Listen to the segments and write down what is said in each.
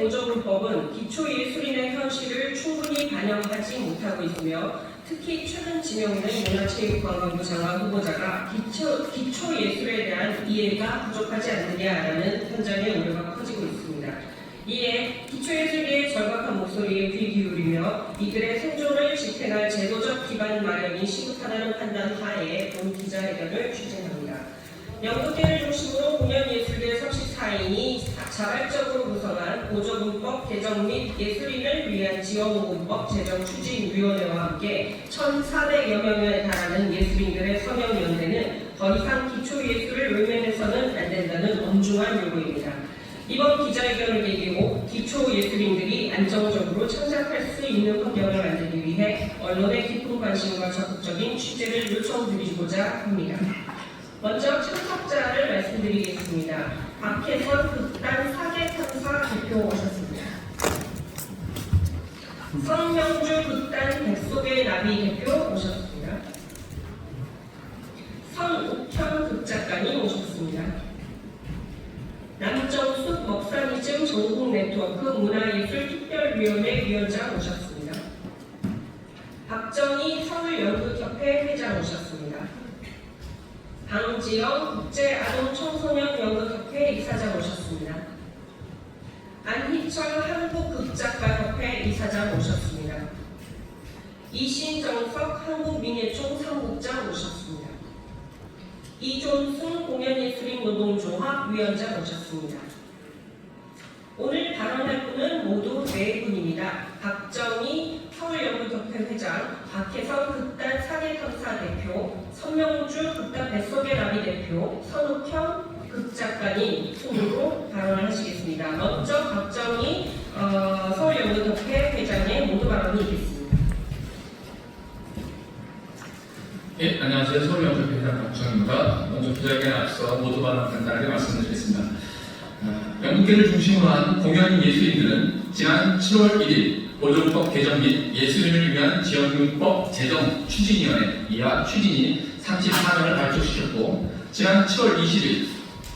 보조문법은 기초예술인의 현실을 충분히 반영하지 못하고 있으며 특히 최근 지명된 문화체육관광부 장관 후보자가 기초예술에 대한 이해가 부족하지 않느냐라는 현장의 우려가 커지고 있습니다. 이에 기초예술계의 절박한 목소리에 귀 기울이며 이들의 생존을 지탱할 제도적 기반 마련이 시급하다는 판단 하에 본 기자회견을 추진합니다. 연극계를 중심으로 공연예술계 34인이 자발적으로 구성한 보조문법 개정 및 예술인을 위한 지원문법 제정 추진위원회와 함께 1,400여 명에 달하는 예술인들의 서명연대는 더 이상 기초예술을 외면해서는 안 된다는 엄중한 요구입니다. 이번 기자회견을 계기로 기초예술인들이 안정적으로 창작할 수 있는 환경을 만들기 위해 언론의 깊은 관심과 적극적인 취재를 요청드리고자 합니다. 먼저 참석자를 말씀드리겠습니다. 박혜선 극단 사계탐사 대표 오셨습니다. 성명주 극단 백속의 나비 대표 오셨습니다. 선욱현 극작가님 오셨습니다. 남정숙 먹사니즘 전국네트워크 문화예술특별위원회 위원장 오셨습니다. 박정희 서울연극협회 회장 오셨습니다. 강지영 국제아동청소년연극협회 이사장 오셨습니다. 안희철 한국극작가협회 이사장 오셨습니다. 이신정석 한국민예총 상국장 오셨습니다. 이존순 공연예술인 노동조합 위원장 오셨습니다. 오늘 발언할 분은 모두 4분입니다. 박정희 서울연극협회 회장, 박혜선 극단 사계탐사 대표, 선명주 극단 뱃속의 나비 대표, 선욱현 극작가님 순으로 발언을 하시겠습니다. 먼저 박정희 서울연극협회 회장의 모두 발언이 있겠습니다. 예, 안녕하세요. 서울연극협회 회장 박정희입니다. 먼저 기자회견에 앞서 모두 발언 간단하게 말씀드리겠습니다. 연극계를 중심으로 한 공연 예술인들은 지난 7월 1일 보조문법 개정 및 예술인을 위한 지원문법 제정 추진위원회 이하 추진이 34명을 발족시켰고 지난 7월 20일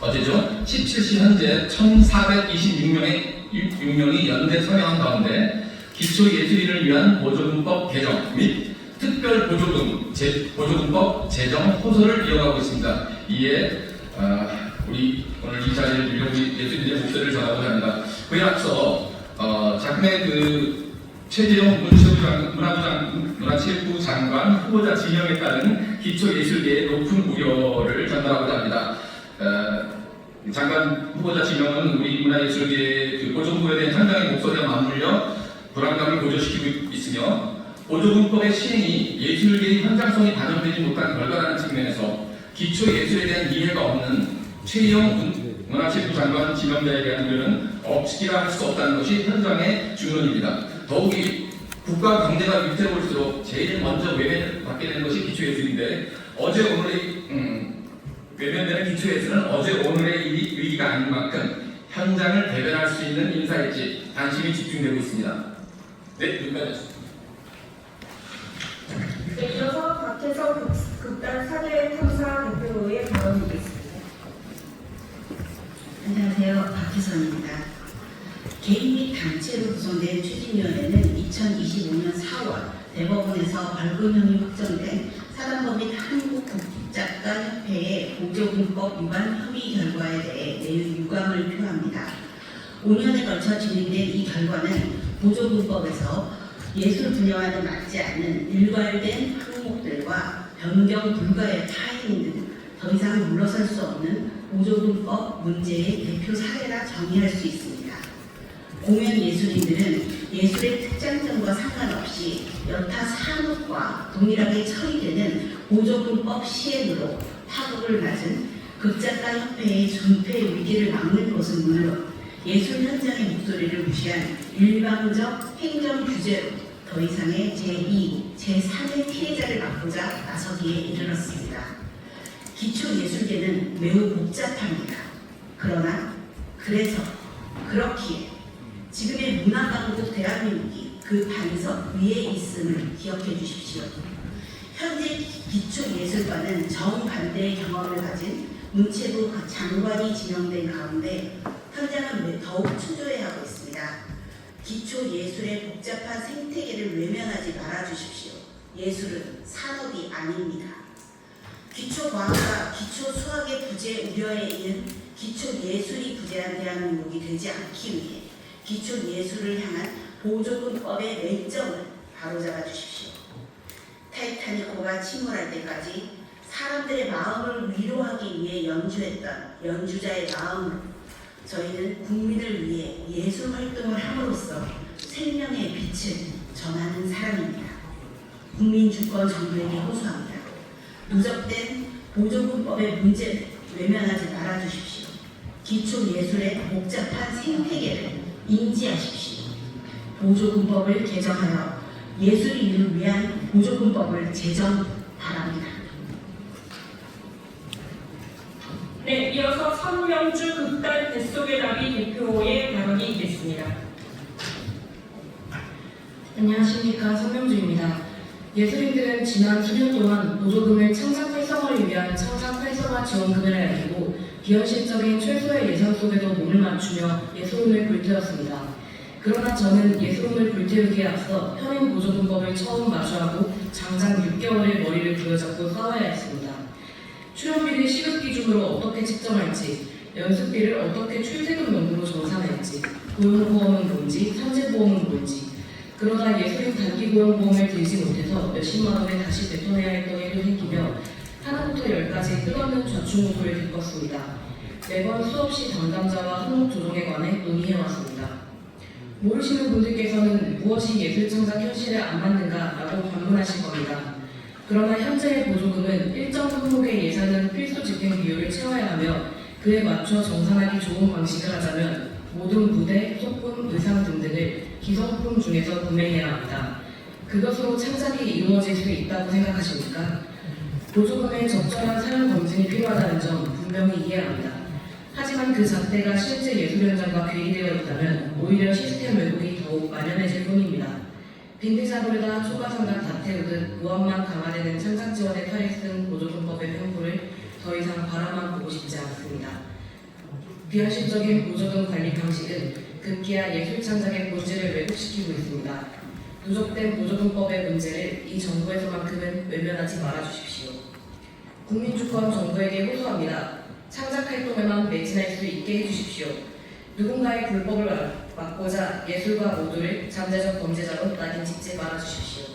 어제죠. 17시 현재 1,426명이 연대 서명한 가운데 기초예술인을 위한 보조문법 개정 및 특별 보조문법 제정 호소를 이어가고 있습니다. 이에 우리 오늘 이 자리를 빌려 우리 예술인들의 목소리를 전하고자 합니다. 그에 앞서 작년에 최재형 문화체육부 장관 후보자 지명에 따른 기초예술계의 높은 우려를 전달하고자 합니다. 장관 후보자 지명은 우리 문화예술계의 보조문법에 대한 현장의 목소리와 맞물려 불안감을 고조시키고 있으며 보조문법의 시행이 예술계의 현장성이 반영되지 못한 결과라는 측면에서 기초예술에 대한 이해가 없는 최희영 문화체육부 장관 지명자에 대한 우려는 없이라 할 수 없다는 것이 현장의 중론입니다. 더욱이 국가 경제가 위태로울수록 제일 먼저 외면을 받게 되는 것이 기초예술인데 어제 오늘의 외면되는 기초예술은 어제 오늘의 위기가 아닌 만큼 현장을 대변할 수 있는 인사일지 관심이 집중되고 있습니다. 네, 여기까지였습니다. 네, 이어서 박혜선 극단 사계탐사 대표의 발언이겠습니다. 안녕하세요. 박혜선입니다. 개인 및 단체로 구성된 추진위원회는 2025년 4월 대법원에서 벌금형이 확정된 사단법 및 한국극작가협회의 보조문법 위반 혐의 결과에 대해 매우 유감을 표합니다. 5년에 걸쳐 진행된 이 결과는 보조문법에서 예술 분야와는 맞지 않는 일괄된 항목들과 변경 불가의 타인 등 더 이상 물러설 수 없는 보조문법 문제의 대표 사례라 정의할 수 있습니다. 공연 예술인들은 예술의 특장점과 상관없이 여타 산업과 동일하게 처리되는 보조문법 시행으로 파국을 맞은 극작가협회의 존폐 위기를 막는 것은 물론 예술 현장의 목소리를 무시한 일방적 행정 규제로 더 이상의 제2, 제3의 피해자를 막고자 나서기에 이르렀습니다. 기초예술계는 매우 복잡합니다. 그렇기에 지금의 문화강국 대한민국이 그 반석 위에 있음을 기억해 주십시오. 현재 기초예술과는 정반대의 경험을 가진 문체부 장관이 지명된 가운데 현장은 더욱 초조해하고 있습니다. 기초 예술의 복잡한 생태계를 외면하지 말아주십시오. 예술은 산업이 아닙니다. 기초 과학과 기초 수학의 부재 우려에 이은 기초 예술이 부재한 대한민국이 되지 않기 위해 기초 예술을 향한 보조금법의 맹점을 바로잡아 주십시오. 타이타닉호가 침몰할 때까지 사람들의 마음을 위로하기 위해 연주했던 연주자의 마음으로 저희는 국민을 위해 예술 활동을 함으로써 생명의 빛을 전하는 사람입니다. 국민주권 정부에게 호소합니다. 누적된 보조금법의 문제를 외면하지 말아주십시오. 기초예술의 복잡한 생태계를 인지하십시오. 보조금법을 개정하여 예술인을 위한 보조금법을 제정 바랍니다. 네, 이어서 선명주 극단 뱃속의 나비 대표의 발언이 있겠습니다. 안녕하십니까, 선명주입니다. 예술인들은 지난 수년 동안 보조금을 창작 활성화를 위한 창작 활성화 지원금을 알리고 비현실적인 최소의 예산 속에도 몸을 맞추며 예술운을 불태웠습니다. 그러나 저는 예술운을 불태우기에 앞서 현행 보조금법을 처음 마주하고 장장 6개월의 머리를 부여잡고 싸워야 했습니다. 출연비를 시급 기준으로 어떻게 측정할지, 연습비를 어떻게 출세금 명부로 정산할지, 고용보험은 뭔지, 산재보험은 뭔지, 그러다 예술인 단기고용보험을 들지 못해서 몇십만 원을 다시 뱉어내야 했던 일도 생기며 하나부터 열까지 끝없는 좌충우돌을 겪었습니다. 매번 수없이 담당자와 항목 조정에 관해 논의해왔습니다. 모르시는 분들께서는 무엇이 예술창작 현실에 안 맞는가라고 반문하실 겁니다. 그러나 현재의 보조금은 일정 항목의 예산은 필수 집행 비율을 채워야 하며 그에 맞춰 정산하기 좋은 방식을 하자면 모든 무대, 소품, 의상 등등을 기성품 중에서 구매해야 합니다. 그것으로 창작이 이루어질 수 있다고 생각하십니까? 보조금의 적절한 사용 검증이 필요하다는 점 분명히 이해합니다. 하지만 그 잣대가 실제 예술 현장과 괴리되어 있다면 오히려 시스템 왜곡이 더욱 만연해질 뿐입니다. 빈대잡으려다 초과상각 다 태우듯 무한만 강화되는 창작 지원의 탈에 쓴 보조금법의 횡포를 더 이상 바라만 보고 싶지 않습니다. 비현실적인 보조금 관리 방식은 급기야 예술 창작의 본질을 왜곡시키고 있습니다. 누적된 보조금법의 문제를 이 정부에서만큼은 외면하지 말아주십시오. 국민주권 정부에게 호소합니다. 창작 활동에만 매진할 수 있게 해주십시오. 누군가의 불법을 막고자 예술가 모두를 잠재적 범죄자로 낙인 찍지 말아주십시오.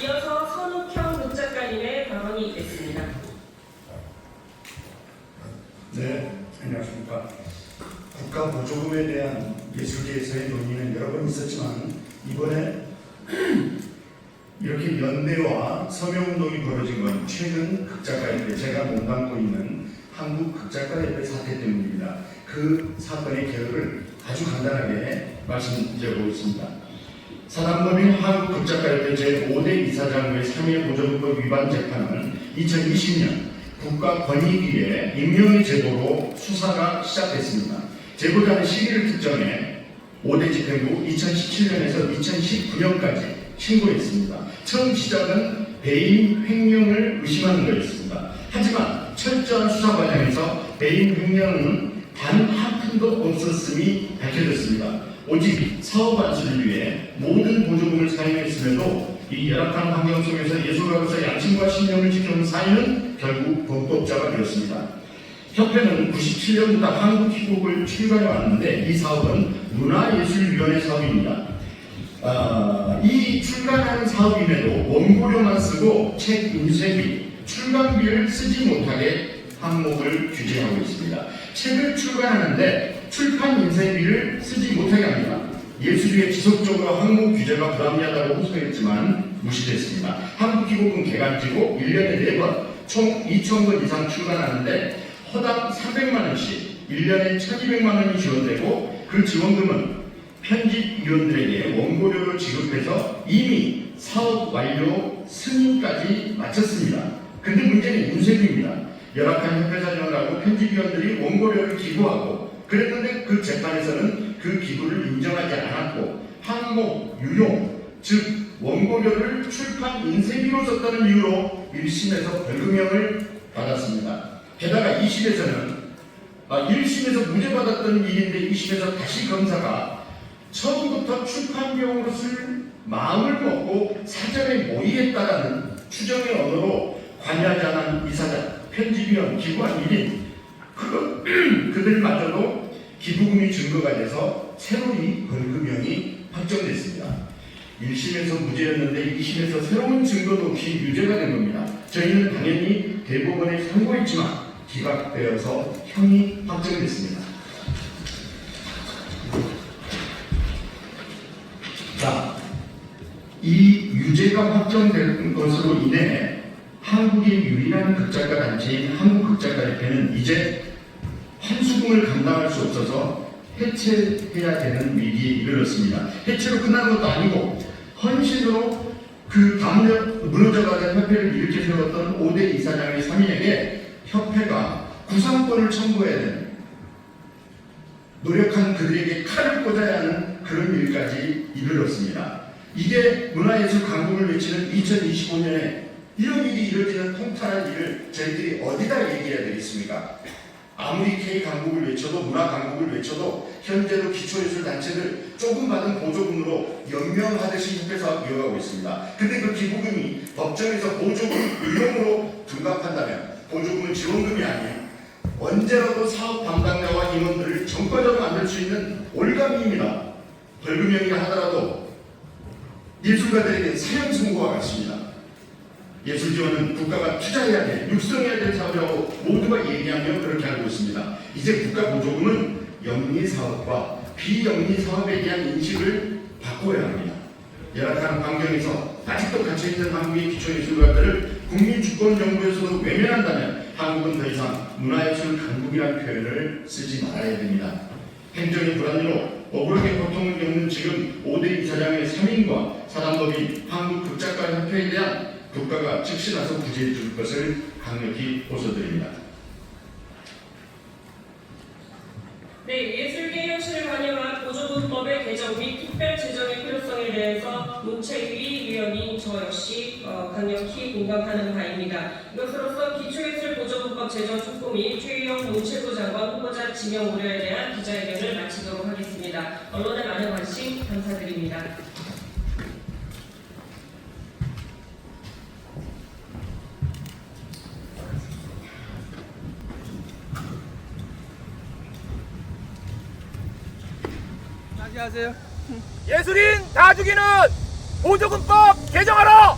이어서 선욱형 문작가님의 발언이 있겠습니다. 네, 안녕하십니까. 국가 보조금에 대한 예술계에서의 논의는 여러 번 있었지만 이번에 이렇게 연대와 서명운동이 벌어진 건 최근 극작가협회, 제가 몸담고 있는 한국극작가협회 사태 때문입니다. 그 사건의 개요를 아주 간단하게 말씀드려보겠습니다. 사단법인 한국극작가협회 제5대 이사장의 3회 보조금법 위반 재판은 2020년 국가권익위의 임명의 제보로 수사가 시작됐습니다. 제보자는 시기를 특정해 5대 집행부 2017년에서 2019년까지 신고했습니다. 처음 시작은 배임 횡령을 의심하는 거였습니다. 하지만 철저한 수사 과정에서 배임 횡령은 단 한 푼도 없었음이 밝혀졌습니다. 오직 사업 안수를 위해 모든 보조금을 사용했음에도 이 열악한 환경 속에서 예술가로서 양심과 신념을 지켜온 사인은 결국 범법자가 되었습니다. 협회는 97년부터 한국희곡을 출간해 왔는데 이 사업은 문화예술위원회 사업입니다. 이 출간하는 사업임에도 원고료만 쓰고 책 인쇄비, 출간비를 쓰지 못하게 항목을 규제하고 있습니다. 책을 출간하는데 출판 인쇄비를 쓰지 못하게 합니다. 예술위에 지속적으로 항목 규제가 불합리하다고 호소했지만 무시됐습니다. 한국희곡은 개간지고 1년에 4번 총 2,000권 이상 출간하는데 허당 300만원씩 1년에 1,200만원이 지원되고 그 지원금은 편집위원들에게 원고료를 지급해서 이미 사업 완료 승인까지 마쳤습니다. 근데 문제는 인쇄비입니다. 열악한 협회 사정을 알고 편집위원들이 원고료를 기부하고 그랬는데 그 재판에서는 그 기부를 인정하지 않았고 항목 유용, 즉 원고료를 출판 인쇄비로 썼다는 이유로 1심에서 벌금형을 받았습니다. 게다가 2심에서는 1심에서 무죄 받았던 일인데 2심에서 다시 검사가 처음부터 출판비용으로쓸 마음을 먹고 사전에 모의했다라는 추정의 언어로 관여하지 않은 이사장, 편집위원, 기관 1인 그들마저도 기부금이 증거가 돼서 새로이 벌금형이 확정됐습니다. 1심에서 무죄였는데 2심에서 새로운 증거도 없이 유죄가 된 겁니다. 저희는 당연히 대법원에 상고했지만 기각되어서 형이 확정됐습니다. 자, 이 유죄가 확정된 것으로 인해 한국의 유일한 극작가 단체인 한국극작가협회는 이제 환수금을 감당할 수 없어서 해체해야 되는 위기에 이르렀습니다. 해체로 끝난 것도 아니고 헌신으로 그 무너져가는 협회를 일으켜 세웠던 5대 이사장의 3인에게 협회가 구상권을 청구해야 되는, 노력한 그들에게 칼을 꽂아야 하는 그런 일까지 이르렀습니다. 이게 문화예술 강국을 외치는 2025년에 이런 일이 이루어지는 통탈한 일을 저희들이 어디다 얘기해야 되겠습니까? 아무리 K 강국을 외쳐도 문화 강국을 외쳐도 현재도 기초예술 단체들 조금 받은 보조금으로 연명하듯이 협회사업 이어가고 있습니다. 근데 그 기부금이 법정에서 보조금 의용으로 둔갑한다면, 보조금은 지원금이 아니에요. 언제라도 사업 담당자와 임원들을 정과적으로 만들 수 있는 올가미입니다. 벌금형이라 하더라도 예술가들에게 사형 선고와 같습니다. 예술 지원은 국가가 투자해야 돼, 육성해야 될 사업이라고 모두가 얘기하며 그렇게 알고 있습니다. 이제 국가 보조금은 영리 사업과 비영리 사업에 대한 인식을 바꿔야 합니다. 열악한 환경에서 아직도 갇혀있는 한국의 기초예술가들을 국민주권정부에서도 외면한다면 한국은 더 이상 문화예술 강국이라는 표현을 쓰지 말아야 됩니다. 행정의 불안으로 억울하게 고통을 겪는 지금 5대 이사장의 3인과 사단법인 한국극작가협회에 대한 국가가 즉시 나서 구제해 줄 것을 강력히 호소드립니다. 네, 예술계 현실을 반영한 보조금법의 개정 및 특별 제정의 필요성에 대해서 문체위 위원인 저 역시 강력히 공감하는 바입니다. 이것으로서 기초예술보조금법 제정 촉구 및 최유영 문체부 장관 후보자 지명 우려에 대한 기자회견을 마치도록 하겠습니다. 언론의 많은 관심 감사드립니다. 예술인 다 죽이는 보조금법 개정하라!